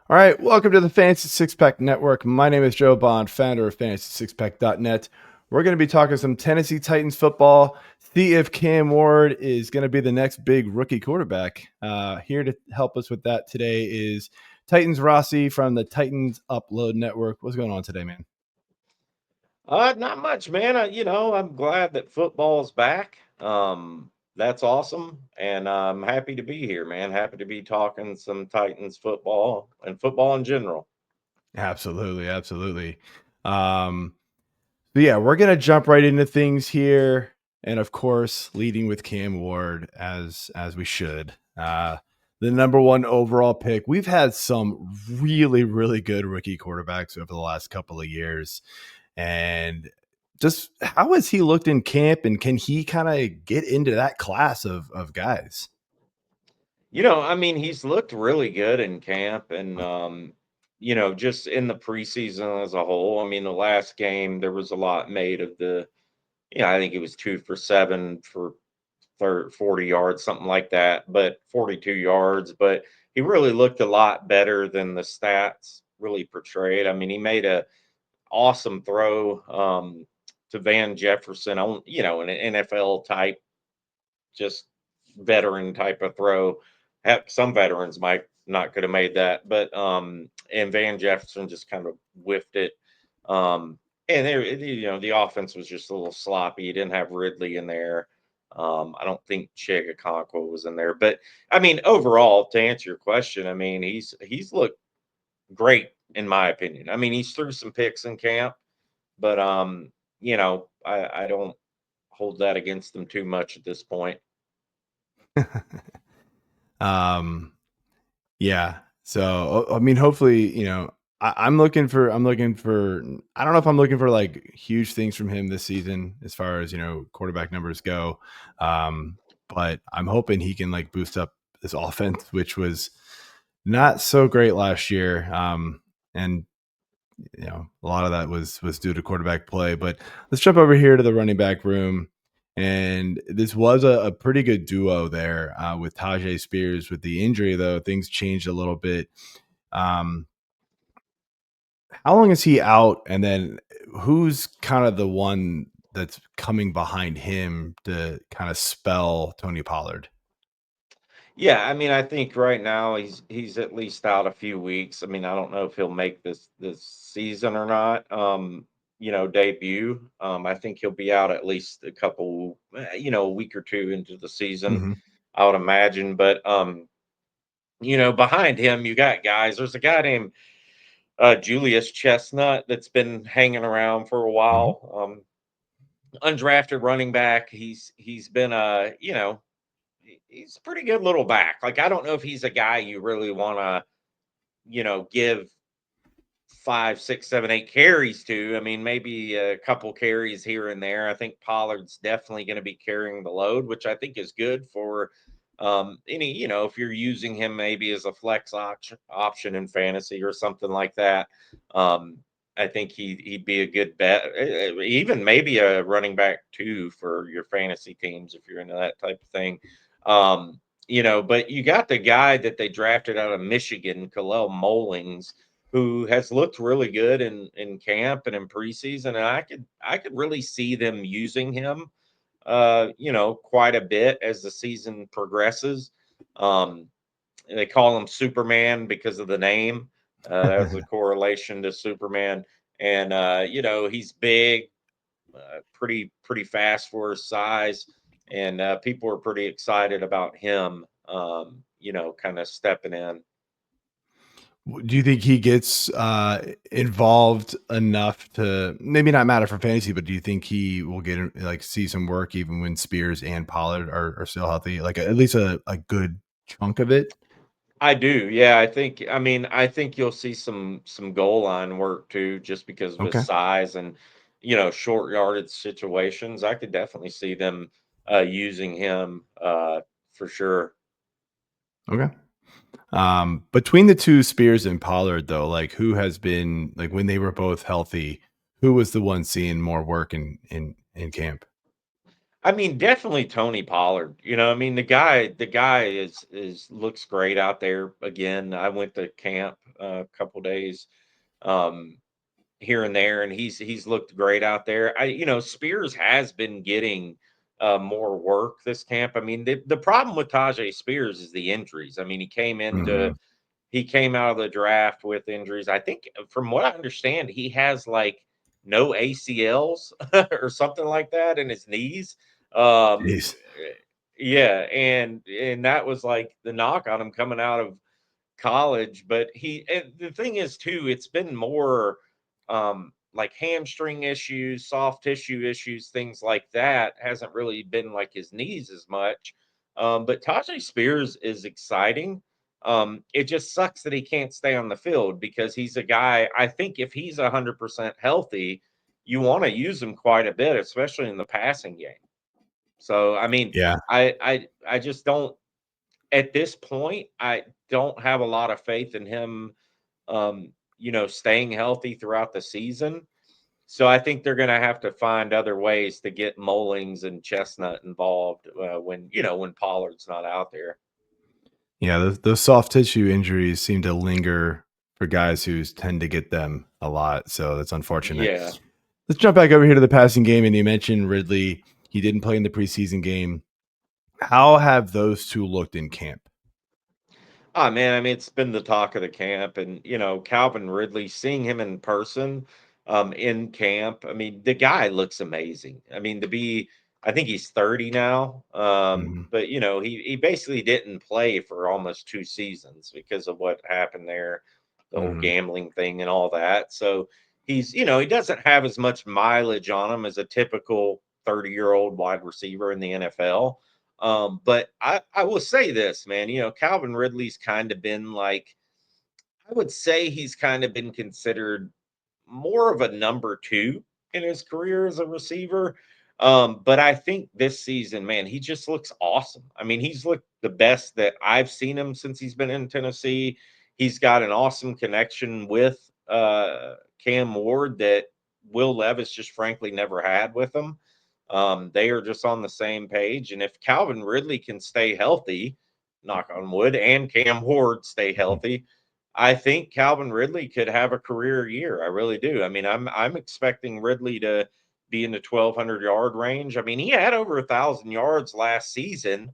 All right, welcome to the Fantasy Six Pack Network. My name is Joe Bond, founder of FantasySixPack.net. We're going to be talking some Tennessee Titans football. See if Cam Ward is going to be the next big rookie quarterback. Here to help us with that today is Titans Rossi from the Titans Upload Network. What's going on today, man? Not much, man. I'm glad that football's back. That's awesome, and I'm happy to be here, man. Happy to be talking some Titans football and football in general. Absolutely, absolutely. Um, but yeah, we're gonna jump right into things here, and of course, leading with Cam Ward as we should. The number one overall pick. We've had some really, really good rookie quarterbacks over the last couple of years, and just how has he looked in camp, and can he kind of get into that class of guys? He's looked really good in camp, and just in the preseason as a whole. I mean, the last game there was a lot made of I think it was 2 for 7 for 40 yards, something like that, but 42 yards. But he really looked a lot better than the stats really portrayed. I mean, he made a awesome throw to Van Jefferson on, an NFL type, just veteran type of throw. Heck, some veterans might not could have made that, but and Van Jefferson just kind of whiffed it. And there, the offense was just a little sloppy. You didn't have Ridley in there. I don't think Chig Okonkwo was in there, but I mean, overall, to answer your question, I mean, he's looked great in my opinion. I mean, he's threw some picks in camp, but I don't hold that against him too much at this point. um, Yeah. So I mean, hopefully, I'm looking for I don't know if I'm looking for like huge things from him this season as far as quarterback numbers go. Um, but I'm hoping he can like boost up this offense, which was not so great last year. And a lot of that was due to quarterback play. But let's jump over here to the running back room. And this was a pretty good duo there with Tyjae Spears. With the injury, though, things changed a little bit. Um, how long is he out? And then who's kind of the one that's coming behind him to kind of spell Tony Pollard? Yeah, I mean, I think right now he's at least out a few weeks. I mean, I don't know if he'll make this season or not. Debut. I think he'll be out at least a couple, a week or two into the season, Mm-hmm. I would imagine. But behind him, you got guys. There's a guy named Julius Chestnut that's been hanging around for a Mm-hmm. while. Undrafted running back. He's been he's a pretty good little back. Like, I don't know if he's a guy you really want to, give 5, 6, 7, 8 carries to. I mean, maybe a couple carries here and there. I think Pollard's definitely going to be carrying the load, which I think is good for any, if you're using him maybe as a flex option in fantasy or something like that. Um, I think he'd be a good bet, even maybe a running back too for your fantasy teams if you're into that type of thing. But you got the guy that they drafted out of Michigan, Kalel Molings, who has looked really good in camp and in preseason, and I could really see them using him, quite a bit as the season progresses. Um, they call him Superman because of the name. That was a correlation to Superman, and he's big, pretty fast for his size, and people are pretty excited about him. Kind of stepping in. Do you think he gets involved enough to maybe not matter for fantasy, but do you think he will get like see some work even when Spears and Pollard are still healthy? Like at least a good chunk of it? I do. Yeah, I think you'll see some goal line work too, just because of his Okay. size and short yardage situations. I could definitely see them using him for sure. Okay. Between the two Spears and Pollard, though, like who has been like when they were both healthy, who was the one seeing more work in camp? I mean, definitely Tony Pollard. I mean, the guy is looks great out there. Again, I went to camp a couple days um here and there, and he's looked great out there. Spears has been getting more work this camp. I mean, the problem with Tyjae Spears is the injuries. I mean, Mhm. he came out of the draft with injuries. I think from what I understand, he has like no ACLs or something like that in his knees. Um, Jeez. yeah, and that was like the knock on him coming out of college. But and the thing is too, it's been more like hamstring issues, soft tissue issues, things like that. Hasn't really been like his knees as much. But Tajay Spears is exciting. It just sucks that he can't stay on the field because he's a guy. I think if he's 100% healthy, you want to use him quite a bit, especially in the passing game. So I mean, Yeah. I just don't at this point, I don't have a lot of faith in him, staying healthy throughout the season. So I think they're going to have to find other ways to get Mullings and Chestnut involved when Pollard's not out there. Yeah, those soft tissue injuries seem to linger for guys who tend to get them a lot, so that's unfortunate. Yeah. Let's jump back over here to the passing game, and you mentioned Ridley. He didn't play in the preseason game. How have those two looked in camp? Oh man, I mean, it's been the talk of the camp, and Calvin Ridley, seeing him in person, in camp. I mean, the guy looks amazing. I mean, I think he's 30 now, Mhm, but he basically didn't play for almost 2 seasons because of what happened there, the whole mhm. gambling thing and all that. So he doesn't have as much mileage on him as a typical 30-year-old wide receiver in the NFL. But I will say this, man, Calvin Ridley's kind of been like, I would say he's kind of been considered more of a number two in his career as a receiver. But I think this season, man, he just looks awesome. I mean, he's looked the best that I've seen him since he's been in Tennessee. He's got an awesome connection with Cam Ward that Will Levis just frankly never had with him. They are just on the same page. And if Calvin Ridley can stay healthy, knock on wood, and Cam Ward stay healthy, I think Calvin Ridley could have a career year. I really do. I mean, I'm expecting Ridley to be in the 1,200-yard range. I mean, he had over 1,000 yards last season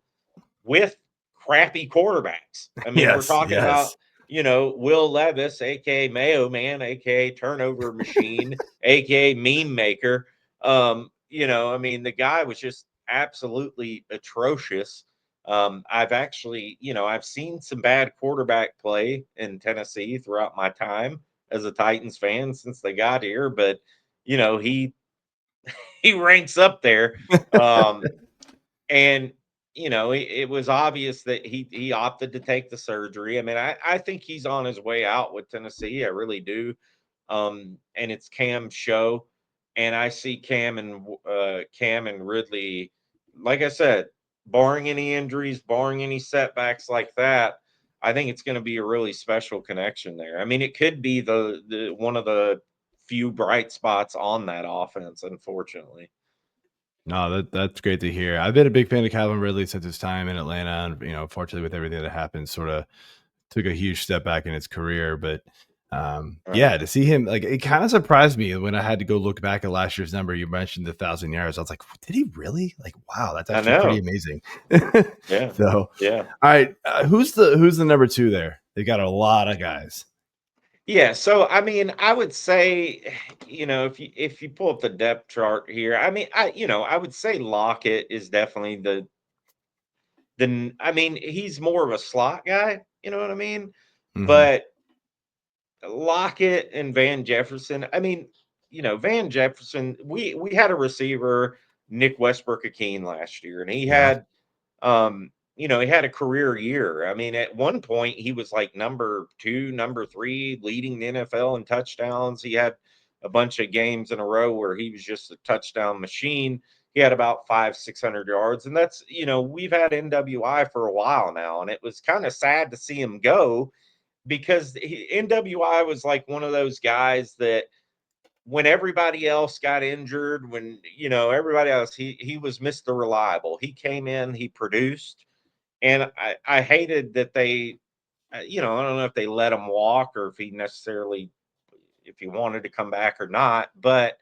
with crappy quarterbacks. I mean, we're Yes, talking about yes. Will Levis, aka Mayo Man, aka Turnover Machine, aka Meme Maker. I mean, the guy was just absolutely atrocious. I've actually, I've seen some bad quarterback play in Tennessee throughout my time as a Titans fan since they got here, but he he ranks up there. Um, and it was obvious that he opted to take the surgery. I mean, I think he's on his way out with Tennessee. I really do. And it's Cam's show, and I see Cam and Ridley. Like I said, barring any injuries, barring any setbacks like that, I think it's going to be a really special connection there. I mean, it could be the one of the few bright spots on that offense. Unfortunately, No, that's great to hear. I've been a big fan of Calvin Ridley since his time in Atlanta, and fortunately, with everything that happened, sort of took a huge step back in his career. But right? yeah, to see him, like, it kind of surprised me when I had to go look back at last year's number. You mentioned the 1,000 yards. I was like, did he really? Like, wow, that's I actually pretty know. amazing. Yeah, So, all yeah. right, who's the number two there? They got a lot of guys. Yeah, so I mean, I would say, if you pull up the depth chart here, I mean, I would say Lockett is definitely I mean, he's more of a slot guy, you know what I mean? Hmm. But Lockett and Van Jefferson, I mean, Van Jefferson, we had a receiver, Nick Westbrook-Akeen last year, and Yeah. he had a career year. I mean, at one point he was like number 2, number 3 leading the NFL in touchdowns. He had a bunch of games in a row where he was just a touchdown machine. He had about 600 yards, and that's, we've had NWI for a while now, and it was kind of sad to see him go because NWI was like one of those guys that when everybody else got injured, when everybody else, he was Mr. Reliable. He came in, he produced, and I hated that they, I don't know if they let him walk or if he wanted to come back or not, but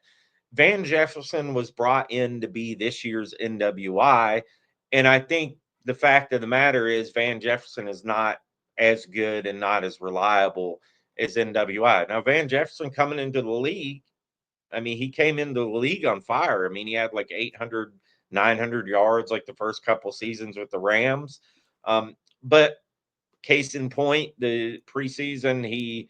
Van Jefferson was brought in to be this year's NWI. And I think the fact of the matter is Van Jefferson is not as good and not as reliable as NWI. Now, Van Jefferson coming into the league, I mean, he came into the league on fire. I mean, he had like 800, 900 yards like the first couple seasons with the Rams. But case in point, the preseason he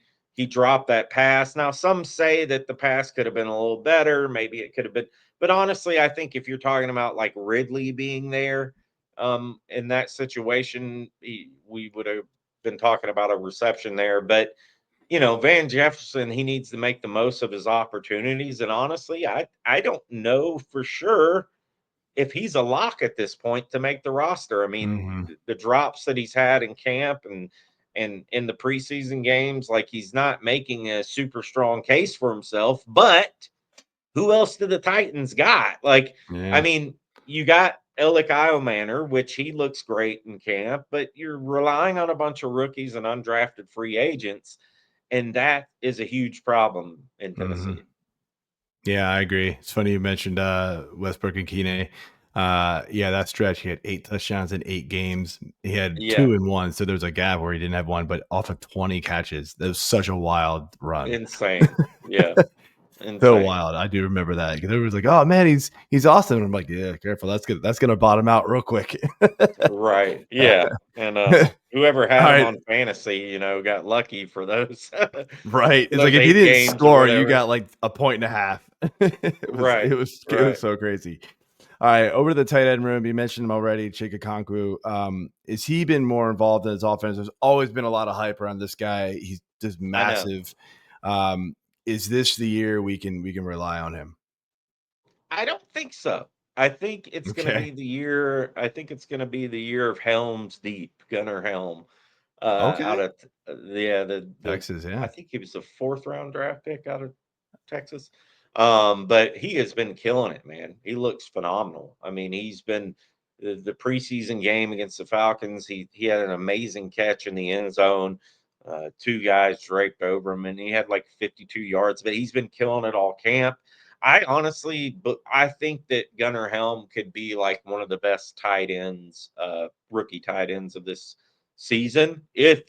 dropped that pass. Now some say that the pass could have been a little better, maybe it could have been, but honestly, I think if you're talking about like Ridley being there, in that situation, we would have been talking about a reception there. But Van Jefferson, he needs to make the most of his opportunities. And honestly, I don't know for sure if he's a lock at this point to make the roster. I mean, Mm-hmm. the drops that he's had in camp and in the preseason games, like he's not making a super strong case for himself. But who else do the Titans got? Like, I Yeah. mean, you got Elik Iomanner, which he looks great in camp, but you're relying on a bunch of rookies and undrafted free agents, and that is a huge problem in Mm-hmm. Tennessee. Yeah, I agree. It's funny you mentioned Westbrook and Kine. Yeah, that stretch he had 8 touchdowns in 8 games. He had Yeah, 2 in 1, so there was a gap where he didn't have one, but off of 20 catches. That was such a wild run. insane. Yeah, So insane. wild. I do remember that. Everybody was like, "Oh man, he's awesome." And I'm like, "Yeah, careful. That's gonna bottom out real quick." Right. Yeah. And whoever All had him right. on fantasy, got lucky for those Right. for It's like those if he 8 didn't games or score, you whatever. got like a point and a half. Right. It Right. was so crazy. All right, over to the tight end room. You mentioned him already, Chig Okonkwo. Is he been more involved in his offense? There's always been a lot of hype around this guy. He's just I know. massive. Um, is this the year we can rely on him? I don't think so. I think it's going to Okay. be the year. I think it's going to be the year of Helms Deep, Gunnar Helm, out Okay. of yeah, the Texas, I yeah. think he was the 4th round draft pick out of Texas. But he has been killing it, man. He looks phenomenal. I mean, he's been the preseason game against the Falcons. He had an amazing catch in the end zone. 2 guys draped over him, and he had like 52 yards. But he's been killing it all camp. But I think that Gunnar Helm could be like one of the best tight ends, rookie tight ends of this season. If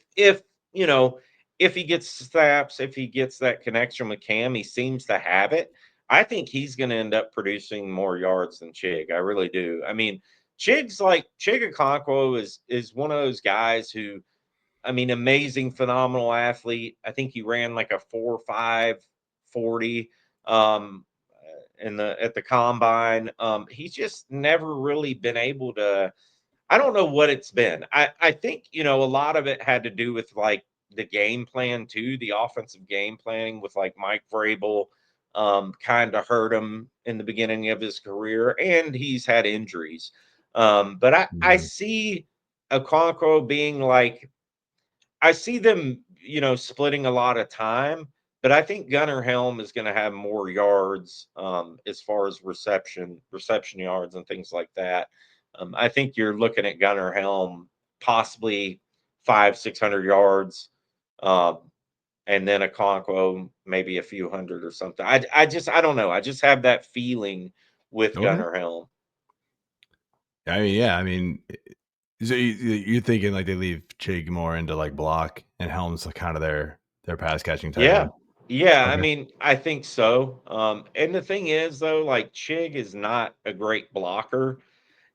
you know if he gets snaps, if he gets that connection with Cam, he seems to have it. I think he's going to end up producing more yards than Chig. I really do. I mean, Chig Okonkwo is one of those guys who, I mean, amazing, phenomenal athlete. I think he ran like a 4.5 40 in the at the combine. He's just never really been able to. I don't know what it's been. I think a lot of it had to do with like the game plan too, the offensive game planning with like Mike Vrabel, kind of hurt him in the beginning of his career, and he's had injuries. But I Mhm. see Okonkwo being like, I see them, splitting a lot of time, but I think Gunnar Helm is going to have more yards, as far as reception yards and things like that. I think you're looking at Gunnar Helm possibly 500-600 yards, um, and then a Conquo maybe a few hundred or something. I don't know. I just have that feeling with Okay. Gunnar Helm. I mean, yeah. I mean, so you're thinking like they leave Chig more into like block and Helms like kind of their pass catching tight Yeah. end. Yeah, I Okay. mean, I think so. And the thing is though, like Chig is not a great blocker.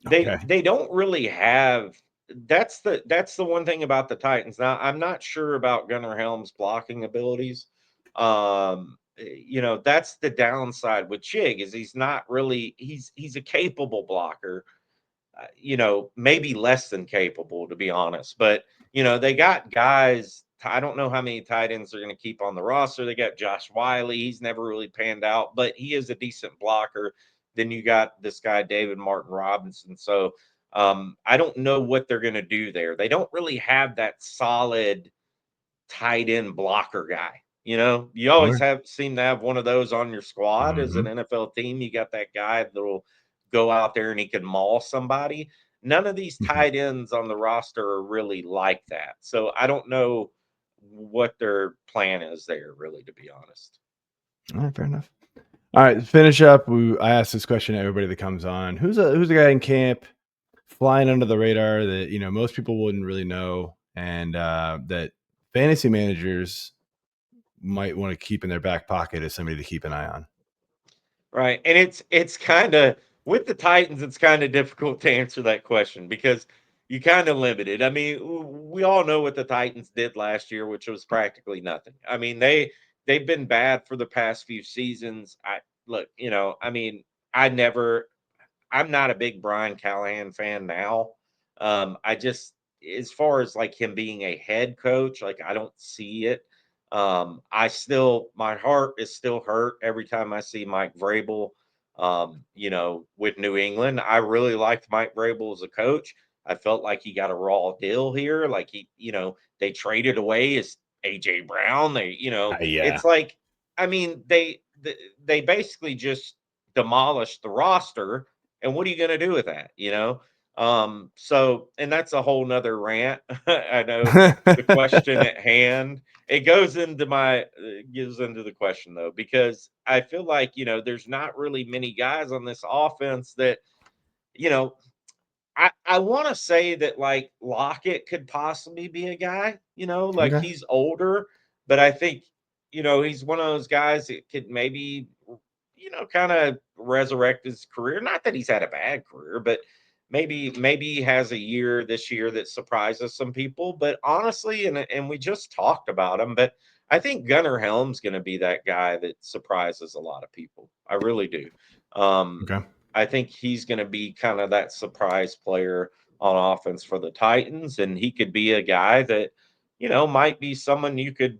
They Okay. they don't really have that's the one thing about the Titans. Now, I'm not sure about Gunnar Helm's blocking abilities. That's the downside with Chig is he's not really he's a capable blocker, maybe less than capable, to be honest. But, they got guys. I don't know how many tight ends they're going to keep on the roster. They got Josh Wiley. He's never really panned out, but he is a decent blocker. Then you got this guy, David Martin Robinson. So I don't know what they're going to do there. They don't really have that solid tight end blocker guy. You always Sure. seem to have one of those on your squad as an Mhm. NFL team. You got that guy that'll go out there and he can maul somebody. None of these Mhm. tight ends on the roster are really like that. So I don't know what their plan is there, really, to be honest. All right, fair enough. All right, to finish up, I asked this question to everybody that comes on. Who's a guy in camp flying under the radar that most people wouldn't really know, and that fantasy managers might want to keep in their back pocket as somebody to keep an eye on? Right. And it's kind of with the Titans, it's kind of difficult to answer that question because you kind of limited. I mean, we all know what the Titans did last year, which was practically nothing. I mean, they've been bad for the past few seasons. I look, I mean, I never I'm not a big Brian Callahan fan now. I just, as far as like him being a head coach, like I don't see it. My heart is still hurt every time I see Mike Vrabel, with New England. I really liked Mike Vrabel as a coach. I felt like he got a raw deal here. Like they traded away his AJ Brown. Yeah. It's like, I mean, they basically just demolished the roster, and what are you going to do with that? And that's a whole nother rant. I know the question at hand. It gives into the question though, because I feel like, there's not really many guys on this offense that, you know, I want to say that like Lockett could possibly be a guy, like Okay. he's older, but I think, he's one of those guys that could maybe, kind of resurrect his career. Not that he's had a bad career, but maybe he has a year this year that surprises some people. But honestly, and we just talked about him, but I think Gunnar Helm's going to be that guy that surprises a lot of people. I really do. Um, Okay. I think he's going to be kind of that surprise player on offense for the Titans, and he could be a guy that, might be someone you could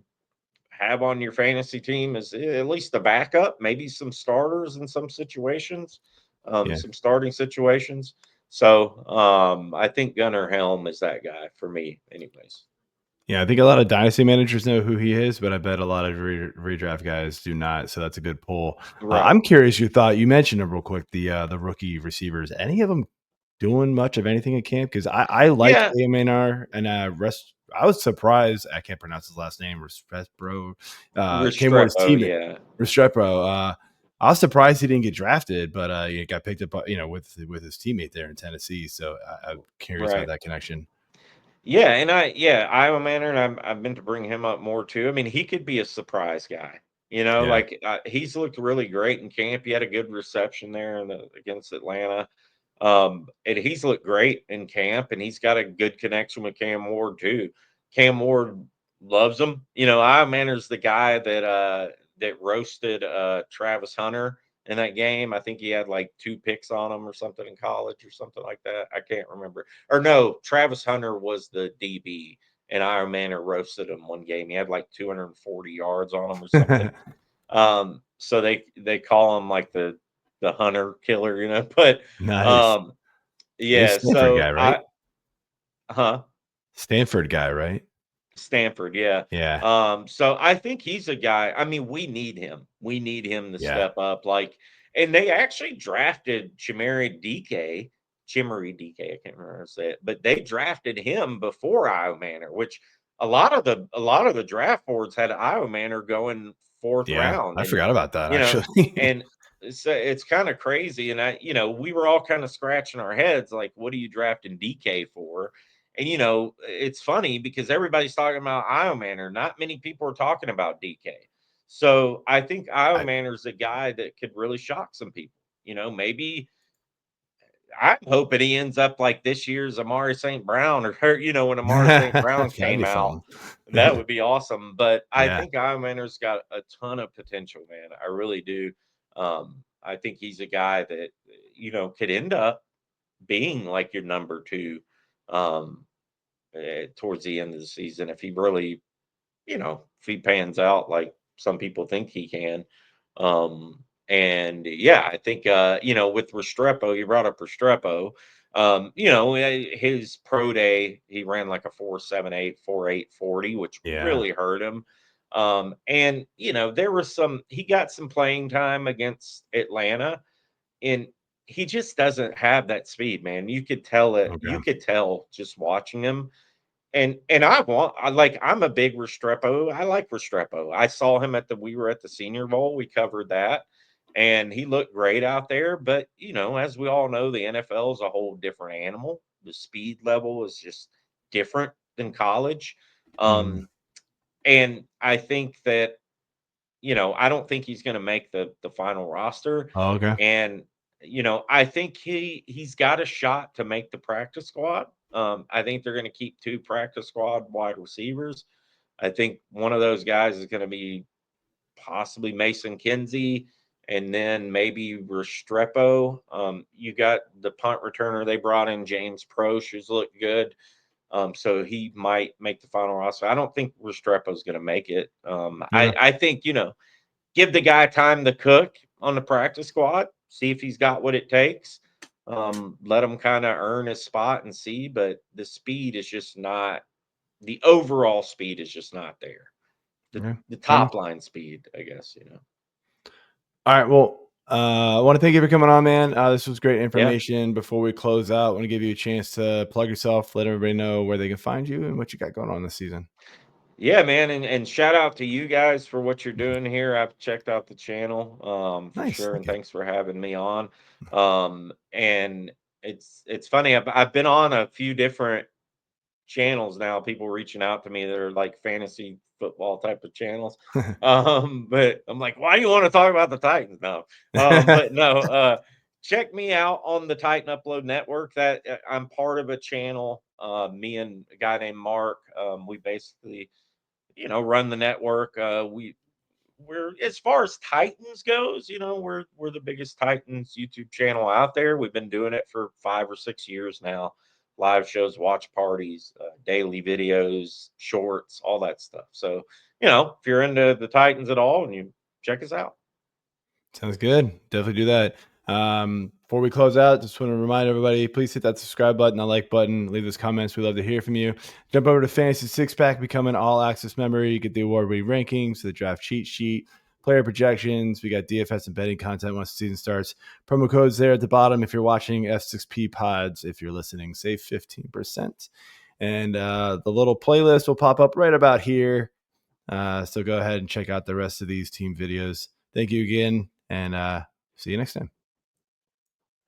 have on your fantasy team as at least a backup, maybe some starters in some situations, Yeah. some starting situations. So I think Gunnar Helm is that guy for me, anyways. Yeah, I think a lot of dynasty managers know who he is, but I bet a lot of redraft guys do not. So that's a good pull. Right. I'm curious your thought. You mentioned them real quick, the rookie receivers. Any of them doing much of anything at camp? Because I liked Yeah. Amanar and rest. I was surprised. I can't pronounce his last name. Restrepo, Cam Ward's Restrepo. teammate. Yeah. Restrepo. I was surprised he didn't get drafted, but he got picked up, with his teammate there in Tennessee. So I'm curious about Right. that connection. Yeah, Iowa Manor, and I've been to bring him up more too. I mean, he could be a surprise guy. Yeah. He's looked really great in camp. He had a good reception there against Atlanta. And he's looked great in camp, and he's got a good connection with Cam Ward too. Cam Ward loves him. Iowa Manor's the guy that roasted Travis Hunter in that game. I think he had like 2 picks on him or something in college or something like that. I can't remember. Or no, Travis Hunter was the DB, and Iowa Manor roasted him one game. He had like 240 yards on him or something. So they call him like the hunter killer, But Nice. um, He's yeah. Stanford So guy, right? huh? Stanford guy, right? Stanford, yeah. Yeah. So I think he's a guy. I mean, we need him. We need him to Yeah. step up. And they actually drafted Chimmery DK. I can't remember how to say it, but they drafted him before Iowa Manor, which a lot of the draft boards had Iowa Manor going fourth Yeah. round, I and forgot about that you know, actually. and it's kind of crazy. And we were all kind of scratching our heads, like, what are you drafting DK for? And it's funny because everybody's talking about Iowa Manor. Not many people are talking about DK. So I think Iowa I Manor is a guy that could really shock some people. Maybe I'm hoping he ends up like this year's Amari St. Brown, or when Amari St. Brown That'd came be out. fun. That would be awesome. But I Yeah. think Iowa Manor's got a ton of potential, man. I really do. I think he's a guy that could end up being like your number two. Um, Towards the end of the season if he really, if he pans out like some people think he can. And yeah, I think with Restrepo, you brought up Restrepo. His pro day, he ran like a 4.78, 4.8 40, which Yeah. really hurt him. And he got some playing time against Atlanta, and he just doesn't have that speed, man. You could tell it. Okay. You could tell just watching him. And I'm a big Restrepo. I like Restrepo. I saw him we were at the Senior Bowl. We covered that, and he looked great out there. But as we all know, the NFL is a whole different animal. The speed level is just different than college. Mm. And I think that I don't think he's going to make the final roster. Oh, okay. And I think he's got a shot to make the practice squad. I think they're going to keep 2 practice squad wide receivers. I think one of those guys is going to be possibly Mason Kinsey, and then maybe Restrepo. You got the punt returner they brought in, James Proche, who's looked good. So he might make the final roster. I don't think Restrepo's going to make it. Yeah. I think, give the guy time to cook on the practice squad, see if he's got what it takes. Let him kind of earn his spot and see, but the speed is just not, the overall speed is just not there. Okay. The Fair enough. top line speed, I guess. All right. Well, I want to thank you for coming on, man. This was great Yeah. information. Before we close out, I want to give you a chance to plug yourself, let everybody know where they can find you and what you got going on this season. Yeah, man, and shout out to you guys for what you're doing here. I've checked out the channel, for Nice. sure, and Thank you. thanks for having me on. And it's funny. I've been on a few different channels now. People reaching out to me that are like fantasy football type of channels. But I'm like, why do you want to talk about the Titans? No, but no. Check me out on the Titan Upload Network. That I'm part of a channel. Me and a guy named Mark. We basically run the network. We're as far as Titans goes, we're the biggest Titans YouTube channel out there. We've been doing it for 5 or 6 years now. Live shows, watch parties, daily videos, shorts, all that stuff. So, if you're into the Titans at all, and you check us out. Sounds good. Definitely do that. Before we close out, just want to remind everybody, please hit that subscribe button, that like button, leave us comments. We love to hear from you. Jump over to Fantasy Six Pack, become an all access member. You get the award-winning rankings, the draft cheat sheet, player projections. We got DFS and betting content once the season starts. Promo codes there at the bottom. If you're watching F6P pods, if you're listening, save 15%. And the little playlist will pop up right about here. So go ahead and check out the rest of these team videos. Thank you again, and see you next time.